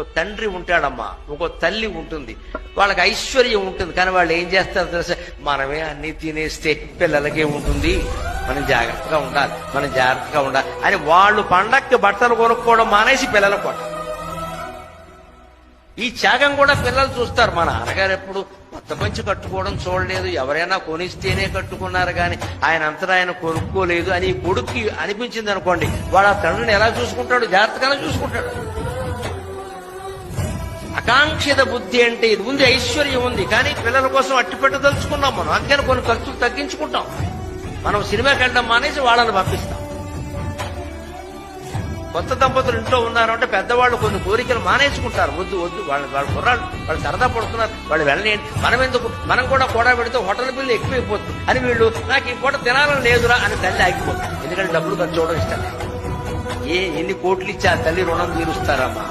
ఒక తండ్రి ఉంటాడమ్మా, ఒక తల్లి ఉంటుంది, వాళ్ళకి ఐశ్వర్యం ఉంటుంది. కానీ వాళ్ళు ఏం చేస్తారో తెలుసా, మనమే అన్ని తినేస్తే పిల్లలకే ఉంటుంది, మనం జాగ్రత్తగా ఉండాలి అని వాళ్ళు పండక్కి బట్టలు కొనుక్కోవడం మానేసి పిల్లలకు కొట్టాలి. ఈ త్యాగం కూడా పిల్లలు చూస్తారు. మా నాన్నగారు ఎప్పుడు కొత్త పంచి కట్టుకోవడం చూడలేదు, ఎవరైనా కొనిస్తేనే కట్టుకున్నారు కానీ ఆయన అంతటా ఆయన కొనుక్కోలేదు అని ఈ కొడుక్కి అనిపించింది అనుకోండి, వాడు ఆ తండ్రిని ఎలా చూసుకుంటాడు, జాగ్రత్తగానే చూసుకుంటాడు. ఆకాంక్షిత బుద్ధి అంటే ఇది ఉంది, ఐశ్వర్యం ఉంది, కానీ పిల్లల కోసం అట్టి పెట్టదలుచుకున్నాం మనం, అందుకని కొన్ని ఖర్చులు తగ్గించుకుంటాం. మనం సినిమాకి వెళ్ళడం మానేసి వాళ్ళని పంపిస్తాం. కొత్త దంపతులు ఇంట్లో ఉన్నారంటే పెద్దవాళ్ళు కొన్ని కోరికలు మానేసుకుంటారు. వద్దు వాళ్ళ కుర్రాళ్ళు వాళ్ళు సరదా పడుతున్నారు, వాళ్ళు వెళ్ళలేండి, మనం ఎందుకు, మనం కూడా పెడితే హోటల్ బిల్లు ఎక్కువైపోతుంది అని వీళ్ళు నాకు ఈ పూట తినాలని లేదురా అని తల్లి ఆగిపోతుంది. ఎందుకంటే డబ్బులు ఖర్చు అవడం ఇష్టం. ఎన్ని కోట్లు ఇచ్చి ఆ తల్లి రుణం తీరుస్తారమ్మా?